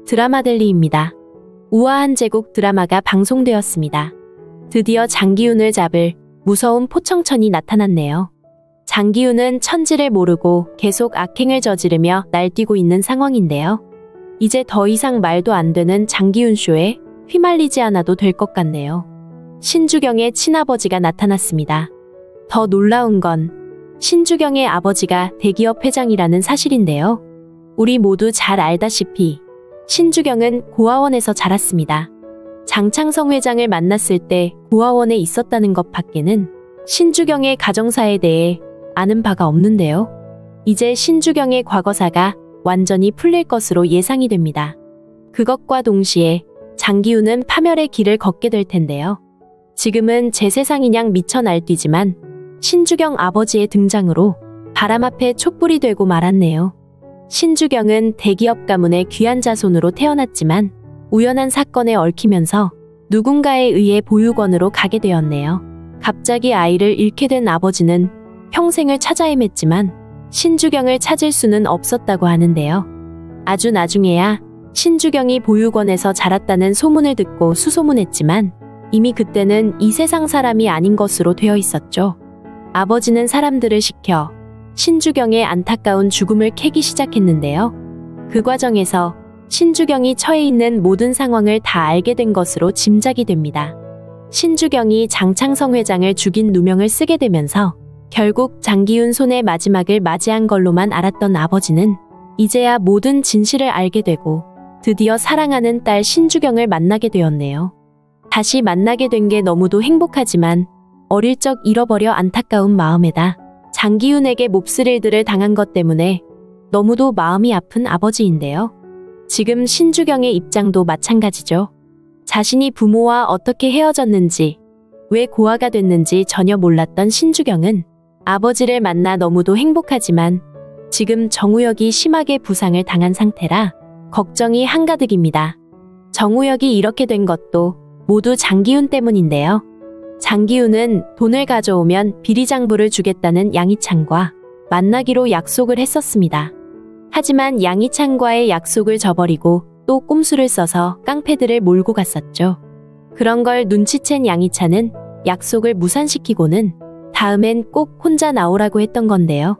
드라마델리입니다. 우아한 제국 드라마가 방송되었습니다. 드디어 장기훈을 잡을 무서운 포청천이 나타났네요. 장기훈은 천지를 모르고 계속 악행을 저지르며 날뛰고 있는 상황인데요. 이제 더 이상 말도 안 되는 장기훈 쇼에 휘말리지 않아도 될 것 같네요. 신주경의 친아버지가 나타났습니다. 더 놀라운 건 신주경의 아버지가 대기업 회장이라는 사실인데요. 우리 모두 잘 알다시피 신주경은 고아원에서 자랐습니다. 장창성 회장을 만났을 때 고아원에 있었다는 것 밖에는 신주경의 가정사에 대해 아는 바가 없는데요. 이제 신주경의 과거사가 완전히 풀릴 것으로 예상이 됩니다. 그것과 동시에 장기훈은 파멸의 길을 걷게 될 텐데요. 지금은 제 세상이냥 미쳐 날뛰지만 신주경 아버지의 등장으로 바람 앞에 촛불이 되고 말았네요. 신주경은 대기업 가문의 귀한 자손으로 태어났지만 우연한 사건에 얽히면서 누군가에 의해 보육원으로 가게 되었네요. 갑자기 아이를 잃게 된 아버지는 평생을 찾아 헤맸지만 신주경을 찾을 수는 없었다고 하는데요. 아주 나중에야 신주경이 보육원에서 자랐다는 소문을 듣고 수소문했지만 이미 그때는 이 세상 사람이 아닌 것으로 되어 있었죠. 아버지는 사람들을 시켜 신주경의 안타까운 죽음을 캐기 시작했는데요. 그 과정에서 신주경이 처해 있는 모든 상황을 다 알게 된 것으로 짐작이 됩니다. 신주경이 장창성 회장을 죽인 누명을 쓰게 되면서 결국 장기훈 손의 마지막을 맞이한 걸로만 알았던 아버지는 이제야 모든 진실을 알게 되고 드디어 사랑하는 딸 신주경을 만나게 되었네요. 다시 만나게 된 게 너무도 행복하지만 어릴 적 잃어버려 안타까운 마음에다 장기훈에게 몹쓸 일들을 당한 것 때문에 너무도 마음이 아픈 아버지인데요. 지금 신주경의 입장도 마찬가지죠. 자신이 부모와 어떻게 헤어졌는지, 왜 고아가 됐는지 전혀 몰랐던 신주경은 아버지를 만나 너무도 행복하지만 지금 정우혁이 심하게 부상을 당한 상태라 걱정이 한가득입니다. 정우혁이 이렇게 된 것도 모두 장기훈 때문인데요. 장기훈은 돈을 가져오면 비리장부를 주겠다는 양희찬과 만나기로 약속을 했었습니다. 하지만 양희찬과의 약속을 저버리고 또 꼼수를 써서 깡패들을 몰고 갔었죠. 그런 걸 눈치챈 양희찬은 약속을 무산시키고는 다음엔 꼭 혼자 나오라고 했던 건데요.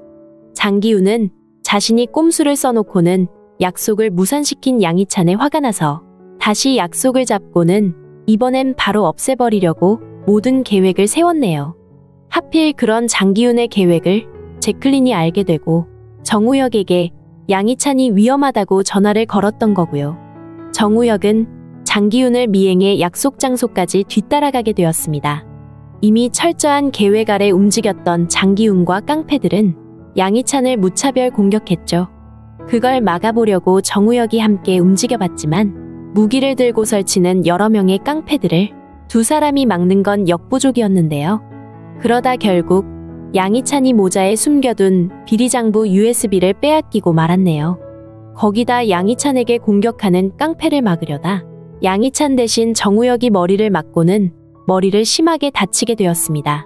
장기훈은 자신이 꼼수를 써놓고는 약속을 무산시킨 양희찬에 화가 나서 다시 약속을 잡고는 이번엔 바로 없애버리려고 모든 계획을 세웠네요. 하필 그런 장기훈의 계획을 제클린이 알게 되고 정우혁에게 양희찬이 위험하다고 전화를 걸었던 거고요. 정우혁은 장기훈을 미행해 약속 장소까지 뒤따라가게 되었습니다. 이미 철저한 계획 아래 움직였던 장기훈과 깡패들은 양희찬을 무차별 공격했죠. 그걸 막아보려고 정우혁이 함께 움직여봤지만 무기를 들고 설치는 여러 명의 깡패들을 두 사람이 막는 건 역부족이었는데요. 그러다 결국 양희찬이 모자에 숨겨둔 비리장부 USB를 빼앗기고 말았네요. 거기다 양희찬에게 공격하는 깡패를 막으려다 양희찬 대신 정우혁이 머리를 맞고는 머리를 심하게 다치게 되었습니다.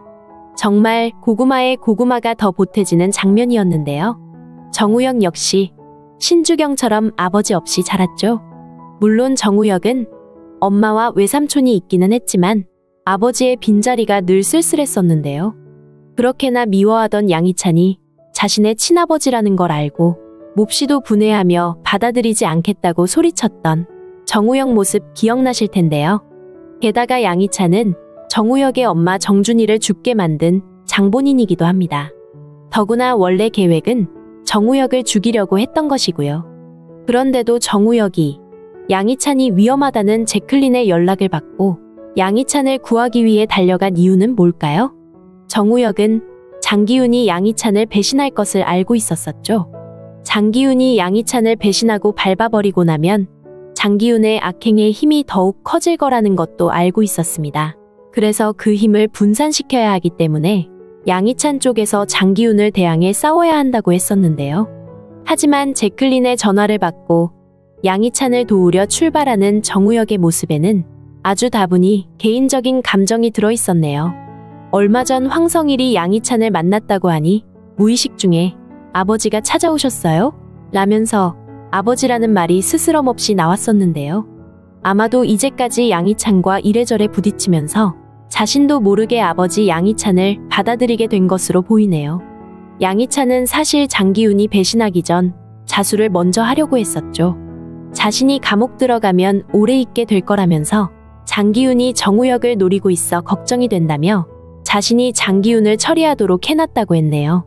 정말 고구마에 고구마가 더 보태지는 장면이었는데요. 정우혁 역시 신주경처럼 아버지 없이 자랐죠. 물론 정우혁은 엄마와 외삼촌이 있기는 했지만 아버지의 빈자리가 늘 쓸쓸했었는데요. 그렇게나 미워하던 양희찬이 자신의 친아버지라는 걸 알고 몹시도 분해하며 받아들이지 않겠다고 소리쳤던 정우혁 모습 기억나실 텐데요. 게다가 양희찬은 정우혁의 엄마 정준이를 죽게 만든 장본인이기도 합니다. 더구나 원래 계획은 정우혁을 죽이려고 했던 것이고요. 그런데도 정우혁이 양희찬이 위험하다는 제클린의 연락을 받고 양희찬을 구하기 위해 달려간 이유는 뭘까요? 정우혁은 장기훈이 양희찬을 배신할 것을 알고 있었었죠. 장기훈이 양희찬을 배신하고 밟아버리고 나면 장기훈의 악행의 힘이 더욱 커질 거라는 것도 알고 있었습니다. 그래서 그 힘을 분산시켜야 하기 때문에 양희찬 쪽에서 장기훈을 대항해 싸워야 한다고 했었는데요. 하지만 제클린의 전화를 받고 양희찬을 도우려 출발하는 정우혁의 모습에는 아주 다분히 개인적인 감정이 들어있었네요. 얼마 전 황성일이 양희찬을 만났다고 하니 무의식 중에 아버지가 찾아오셨어요? 라면서 아버지라는 말이 스스럼없이 나왔었는데요. 아마도 이제까지 양희찬과 이래저래 부딪히면서 자신도 모르게 아버지 양희찬을 받아들이게 된 것으로 보이네요. 양희찬은 사실 장기훈이 배신하기 전 자수를 먼저 하려고 했었죠. 자신이 감옥 들어가면 오래 있게 될 거라면서 장기훈이 정우혁을 노리고 있어 걱정이 된다며 자신이 장기훈을 처리하도록 해놨다고 했네요.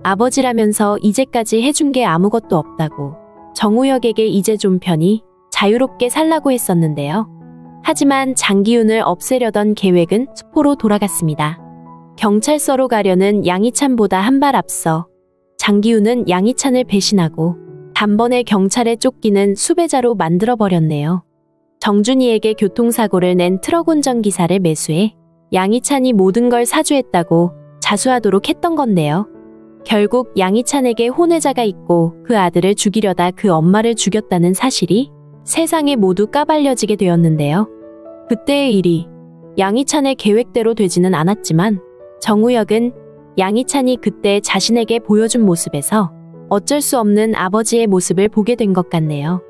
아버지라면서 이제까지 해준 게 아무것도 없다고 정우혁에게 이제 좀 편히 자유롭게 살라고 했었는데요. 하지만 장기훈을 없애려던 계획은 수포로 돌아갔습니다. 경찰서로 가려는 양희찬보다 한 발 앞서 장기훈은 양희찬을 배신하고 단번에 경찰에 쫓기는 수배자로 만들어버렸네요. 정준이에게 교통사고를 낸 트럭 운전기사를 매수해 양희찬이 모든 걸 사주했다고 자수하도록 했던 건데요. 결국 양희찬에게 혼외자가 있고 그 아들을 죽이려다 그 엄마를 죽였다는 사실이 세상에 모두 까발려지게 되었는데요. 그때의 일이 양희찬의 계획대로 되지는 않았지만 정우혁은 양희찬이 그때 자신에게 보여준 모습에서 어쩔 수 없는 아버지의 모습을 보게 된 것 같네요.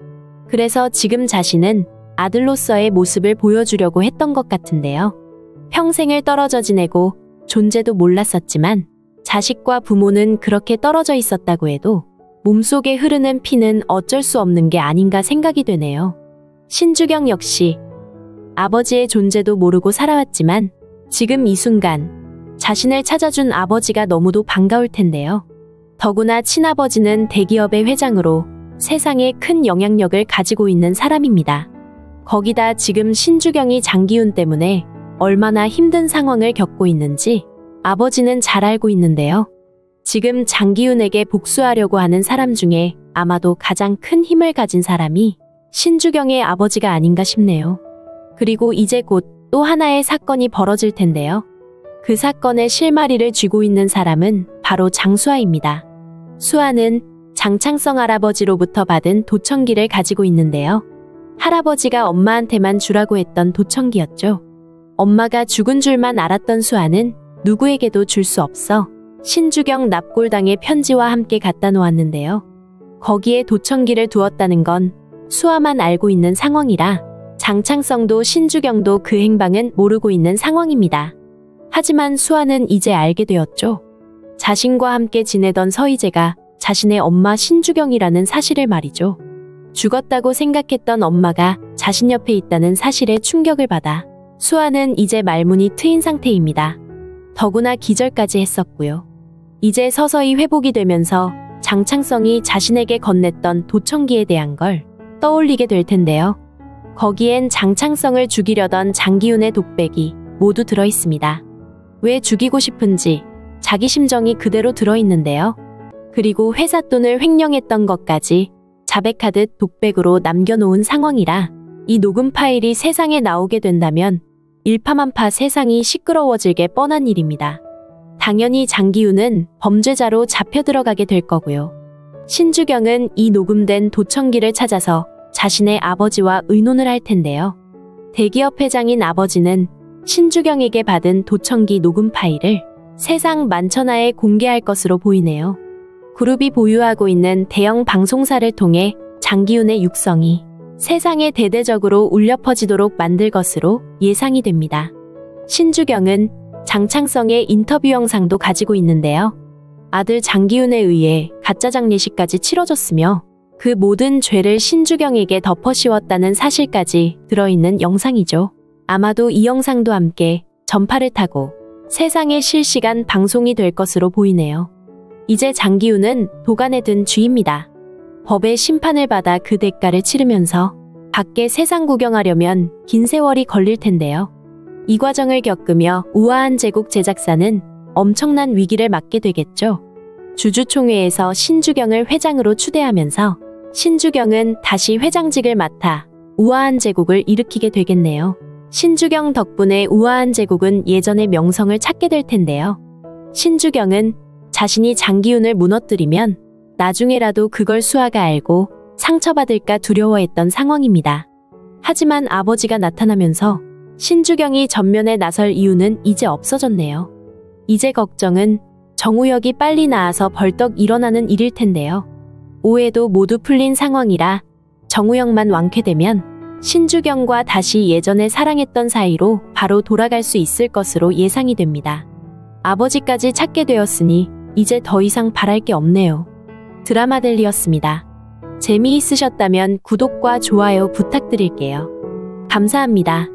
그래서 지금 자신은 아들로서의 모습을 보여주려고 했던 것 같은데요. 평생을 떨어져 지내고 존재도 몰랐었지만 자식과 부모는 그렇게 떨어져 있었다고 해도 몸속에 흐르는 피는 어쩔 수 없는 게 아닌가 생각이 되네요. 신주경 역시 아버지의 존재도 모르고 살아왔지만 지금 이 순간 자신을 찾아준 아버지가 너무도 반가울 텐데요. 더구나 친아버지는 대기업의 회장으로 세상에 큰 영향력을 가지고 있는 사람입니다. 거기다 지금 신주경이 장기훈 때문에 얼마나 힘든 상황을 겪고 있는지 아버지는 잘 알고 있는데요. 지금 장기훈에게 복수하려고 하는 사람 중에 아마도 가장 큰 힘을 가진 사람이 신주경의 아버지가 아닌가 싶네요. 그리고 이제 곧 또 하나의 사건이 벌어질 텐데요. 그 사건의 실마리를 쥐고 있는 사람은 바로 장수아입니다. 수아는 장창성 할아버지로부터 받은 도청기를 가지고 있는데요. 할아버지가 엄마한테만 주라고 했던 도청기였죠. 엄마가 죽은 줄만 알았던 수아는 누구에게도 줄 수 없어 신주경 납골당의 편지와 함께 갖다 놓았는데요. 거기에 도청기를 두었다는 건 수아만 알고 있는 상황이라 장창성도 신주경도 그 행방은 모르고 있는 상황입니다. 하지만 수아는 이제 알게 되었죠. 자신과 함께 지내던 서희재가 자신의 엄마 신주경이라는 사실을 말이죠. 죽었다고 생각했던 엄마가 자신 옆에 있다는 사실에 충격을 받아 수아는 이제 말문이 트인 상태입니다. 더구나 기절까지 했었고요. 이제 서서히 회복이 되면서 장창성이 자신에게 건넸던 도청기에 대한 걸 떠올리게 될 텐데요. 거기엔 장창성을 죽이려던 장기훈의 독백이 모두 들어있습니다. 왜 죽이고 싶은지 자기 심정이 그대로 들어있는데요. 그리고 회사 돈을 횡령했던 것까지 자백하듯 독백으로 남겨놓은 상황이라 이 녹음 파일이 세상에 나오게 된다면 일파만파 세상이 시끄러워질 게 뻔한 일입니다. 당연히 장기훈은 범죄자로 잡혀 들어가게 될 거고요. 신주경은 이 녹음된 도청기를 찾아서 자신의 아버지와 의논을 할 텐데요. 대기업 회장인 아버지는 신주경에게 받은 도청기 녹음 파일을 세상 만천하에 공개할 것으로 보이네요. 그룹이 보유하고 있는 대형 방송사를 통해 장기훈의 육성이 세상에 대대적으로 울려 퍼지도록 만들 것으로 예상이 됩니다. 신주경은 장창성의 인터뷰 영상도 가지고 있는데요. 아들 장기훈에 의해 가짜 장례식까지 치러졌으며 그 모든 죄를 신주경에게 덮어씌웠다는 사실까지 들어있는 영상이죠. 아마도 이 영상도 함께 전파를 타고 세상에 실시간 방송이 될 것으로 보이네요. 이제 장기훈은 도간에 든 쥐입니다. 법의 심판을 받아 그 대가를 치르면서 밖에 세상 구경하려면 긴 세월이 걸릴 텐데요. 이 과정을 겪으며 우아한 제국 제작사는 엄청난 위기를 맞게 되겠죠. 주주총회에서 신주경을 회장으로 추대하면서 신주경은 다시 회장직을 맡아 우아한 제국을 일으키게 되겠네요. 신주경 덕분에 우아한 제국은 예전의 명성을 찾게 될 텐데요. 신주경은 자신이 장기훈을 무너뜨리면 나중에라도 그걸 수아가 알고 상처받을까 두려워했던 상황입니다. 하지만 아버지가 나타나면서 신주경이 전면에 나설 이유는 이제 없어졌네요. 이제 걱정은 정우혁이 빨리 나아서 벌떡 일어나는 일일 텐데요. 오해도 모두 풀린 상황이라 정우영만 완쾌되면 신주경과 다시 예전에 사랑했던 사이로 바로 돌아갈 수 있을 것으로 예상이 됩니다. 아버지까지 찾게 되었으니 이제 더 이상 바랄 게 없네요. 드라마들리였습니다. 재미있으셨다면 구독과 좋아요 부탁드릴게요. 감사합니다.